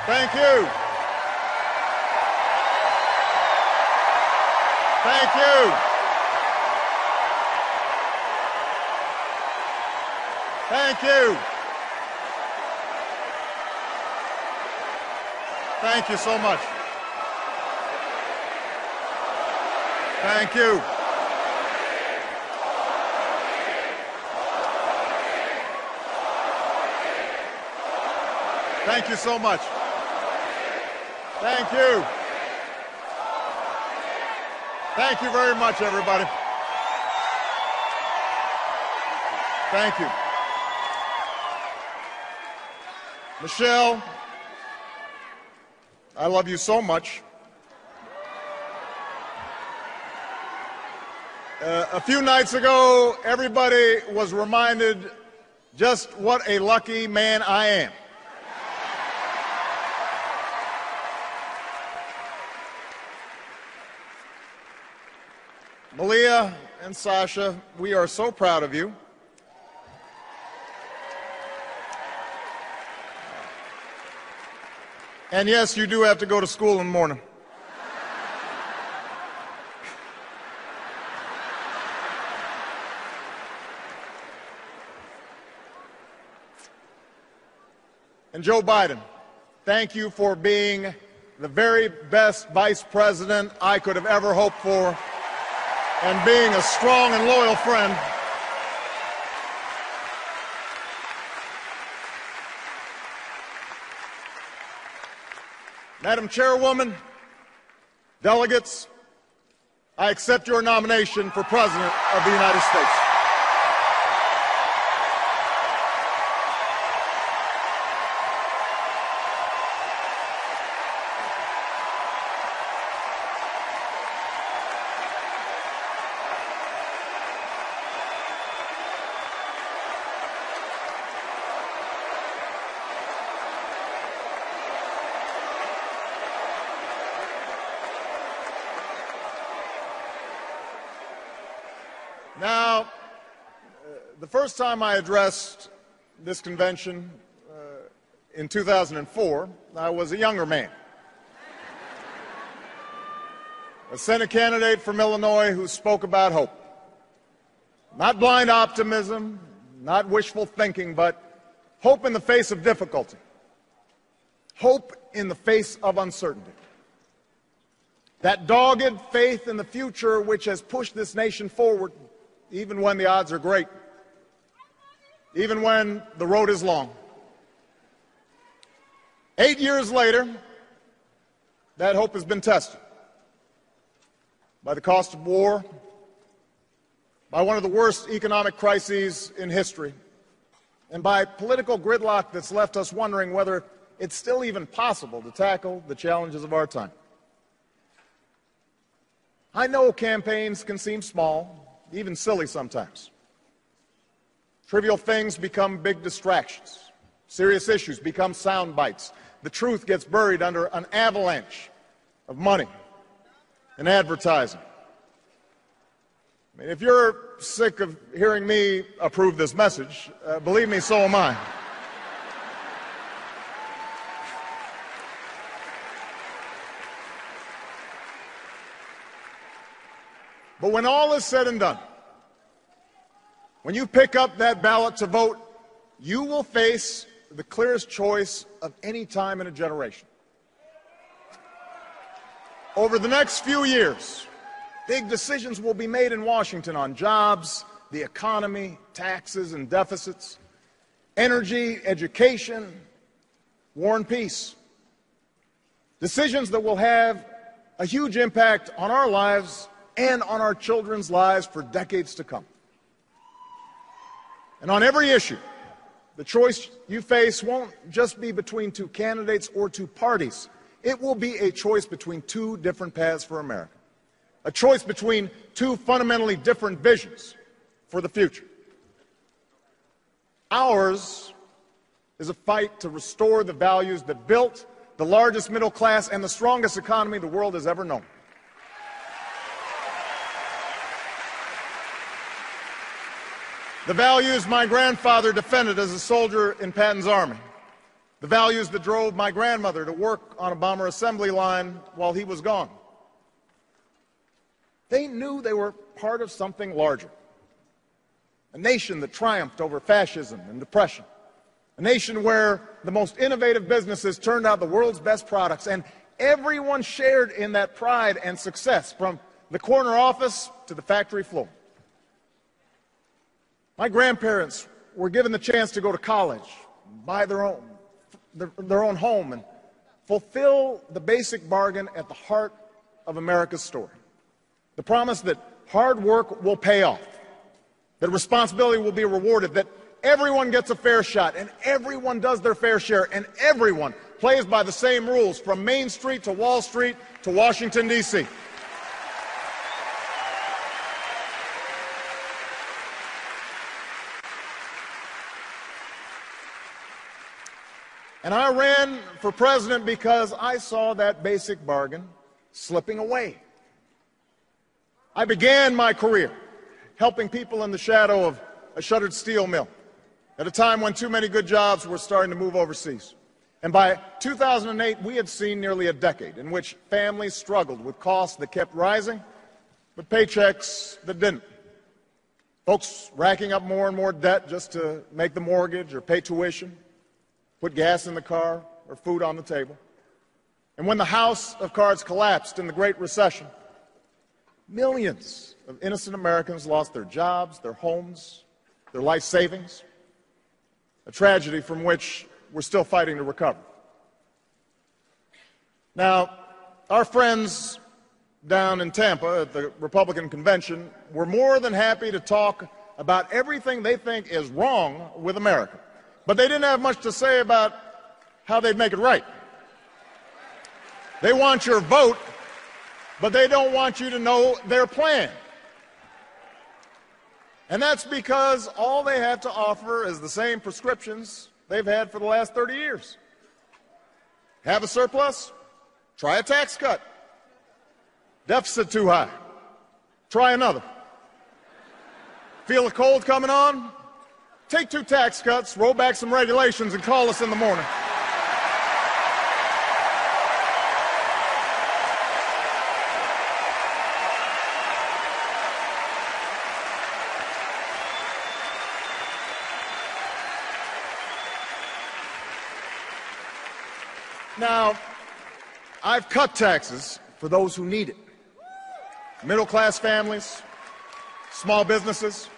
Thank you. Thank you. Thank you. Thank you so much. Thank you. Thank you so much. Thank you. Thank you very much, everybody. Thank you. Michelle, I love you so much. A few nights ago, everybody was reminded just what a lucky man I am. Malia and Sasha, we are so proud of you. And yes, you do have to go to school in the morning. And Joe Biden, thank you for being the very best vice president I could have ever hoped for, and being a strong and loyal friend. Madam Chairwoman, delegates, I accept your nomination for President of the United States. Now, the first time I addressed this convention in 2004, I was a younger man, a Senate candidate from Illinois who spoke about hope. Not blind optimism, not wishful thinking, but hope in the face of difficulty, hope in the face of uncertainty. That dogged faith in the future which has pushed this nation forward even when the odds are great, even when the road is long. 8 years later, that hope has been tested by the cost of war, by one of the worst economic crises in history, and by political gridlock that's left us wondering whether it's still even possible to tackle the challenges of our time. I know campaigns can seem small, even silly sometimes. Trivial things become big distractions. Serious issues become sound bites. The truth gets buried under an avalanche of money and advertising. I mean, if you're sick of hearing me approve this message, believe me, so am I. But when all is said and done, when you pick up that ballot to vote, you will face the clearest choice of any time in a generation. Over the next few years, big decisions will be made in Washington on jobs, the economy, taxes and deficits, energy, education, war and peace. Decisions that will have a huge impact on our lives and on our children's lives for decades to come. And on every issue, the choice you face won't just be between two candidates or two parties. It will be a choice between two different paths for America, a choice between two fundamentally different visions for the future. Ours is a fight to restore the values that built the largest middle class and the strongest economy the world has ever known. The values my grandfather defended as a soldier in Patton's army. the values that drove my grandmother to work on a bomber assembly line while he was gone. They knew they were part of something larger, a nation that triumphed over fascism and depression, a nation where the most innovative businesses turned out the world's best products, and everyone shared in that pride and success, from the corner office to the factory floor. My grandparents were given the chance to go to college, buy their own home, and fulfill the basic bargain at the heart of America's story. The promise that hard work will pay off, that responsibility will be rewarded, that everyone gets a fair shot, and everyone does their fair share, and everyone plays by the same rules, from Main Street to Wall Street to Washington, D.C. And I ran for president because I saw that basic bargain slipping away. I began my career helping people in the shadow of a shuttered steel mill at a time when too many good jobs were starting to move overseas. And by 2008, we had seen nearly a decade in which families struggled with costs that kept rising, but paychecks that didn't. Folks racking up more and more debt just to make the mortgage or pay tuition, put gas in the car or food on the table. And when the house of cards collapsed in the Great Recession, millions of innocent Americans lost their jobs, their homes, their life savings, a tragedy from which we're still fighting to recover. Now, our friends down in Tampa at the Republican convention were more than happy to talk about everything they think is wrong with America, but they didn't have much to say about how they'd make it right. They want your vote, but they don't want you to know their plan. And that's because all they have to offer is the same prescriptions they've had for the last 30 years. Have a surplus? Try a tax cut. Deficit too high? Try another. Feel a cold coming on? Take 2 tax cuts, roll back some regulations, and call us in the morning. Now, I've cut taxes for those who need it. Middle-class families, small businesses.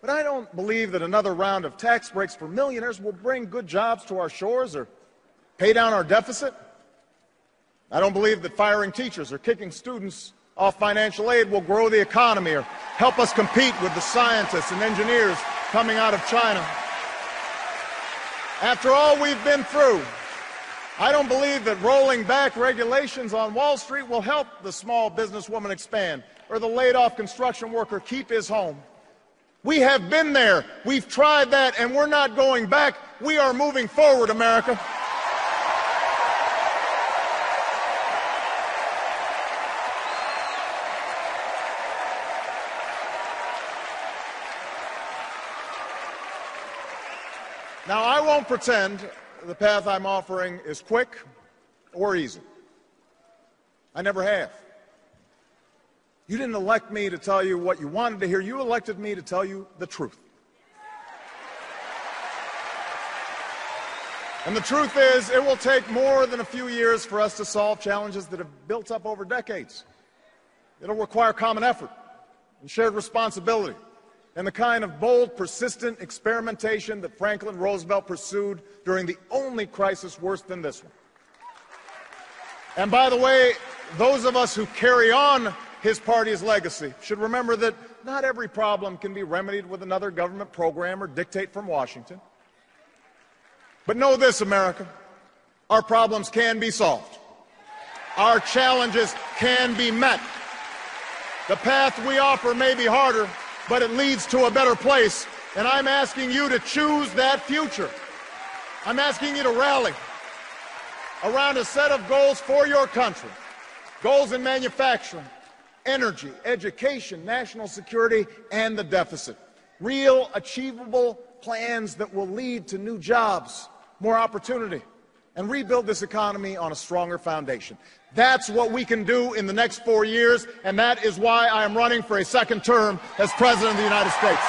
But I don't believe that another round of tax breaks for millionaires will bring good jobs to our shores or pay down our deficit. I don't believe that firing teachers or kicking students off financial aid will grow the economy or help us compete with the scientists and engineers coming out of China. After all we've been through, I don't believe that rolling back regulations on Wall Street will help the small businesswoman expand or the laid-off construction worker keep his home. We have been there. We've tried that, and we're not going back. We are moving forward, America. Now, I won't pretend the path I'm offering is quick or easy. I never have. You didn't elect me to tell you what you wanted to hear. You elected me to tell you the truth. And the truth is, it will take more than a few years for us to solve challenges that have built up over decades. It'll require common effort and shared responsibility, and the kind of bold, persistent experimentation that Franklin Roosevelt pursued during the only crisis worse than this one. And by the way, those of us who carry on his party's legacy should remember that not every problem can be remedied with another government program or dictate from Washington. But know this, America, our problems can be solved. Our challenges can be met. The path we offer may be harder, but it leads to a better place, and I'm asking you to choose that future. I'm asking you to rally around a set of goals for your country, goals in manufacturing, energy, education, national security, and the deficit. Real, achievable plans that will lead to new jobs, more opportunity, and rebuild this economy on a stronger foundation. That's what we can do in the next 4 years, and that is why I am running for a second term as President of the United States.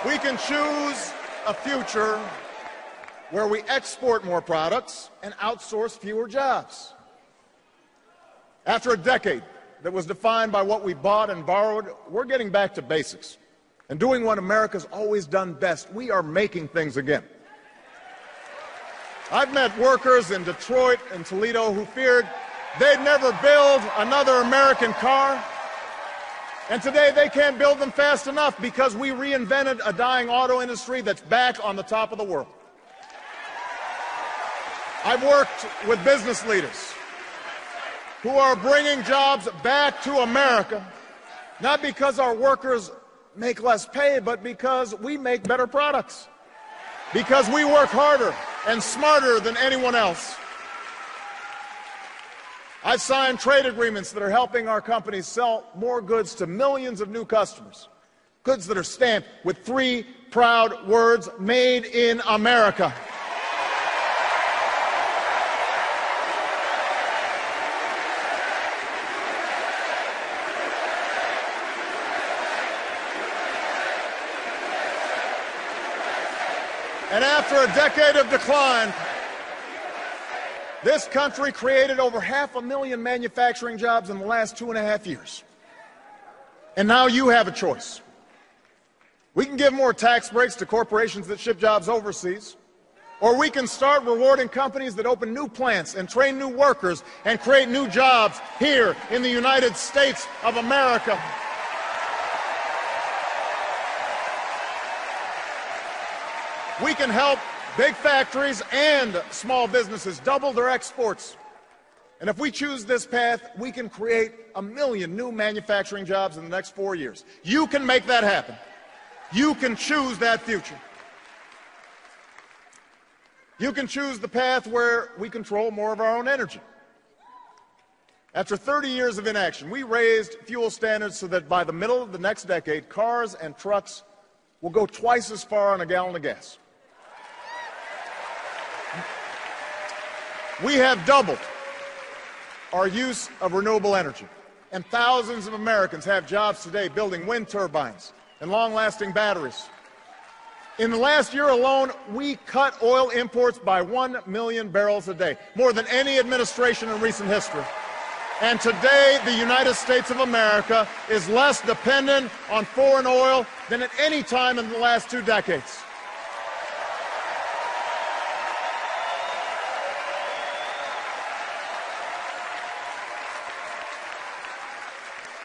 We can choose a future where we export more products and outsource fewer jobs. After a decade that was defined by what we bought and borrowed, we're getting back to basics and doing what America's always done best. We are making things again. I've met workers in Detroit and Toledo who feared they'd never build another American car. And today they can't build them fast enough because we reinvented a dying auto industry that's back on the top of the world. I've worked with business leaders who are bringing jobs back to America, not because our workers make less pay, but because we make better products, because we work harder and smarter than anyone else. I've signed trade agreements that are helping our companies sell more goods to millions of new customers, goods that are stamped with 3 proud words, made in America. And after a decade of decline, this country created over 500,000 manufacturing jobs in the last 2.5 years. And now you have a choice. We can give more tax breaks to corporations that ship jobs overseas, or we can start rewarding companies that open new plants and train new workers and create new jobs here in the United States of America. We can help big factories and small businesses double their exports. And if we choose this path, we can create 1 million new manufacturing jobs in the next 4 years. You can make that happen. You can choose that future. You can choose the path where we control more of our own energy. After 30 years of inaction, we raised fuel standards so that by the middle of the next decade, cars and trucks will go twice as far on a gallon of gas. We have doubled our use of renewable energy, and thousands of Americans have jobs today building wind turbines and long-lasting batteries. In the last year alone, we cut oil imports by 1 million barrels a day, more than any administration in recent history. And today, the United States of America is less dependent on foreign oil than at any time in the last 2 decades.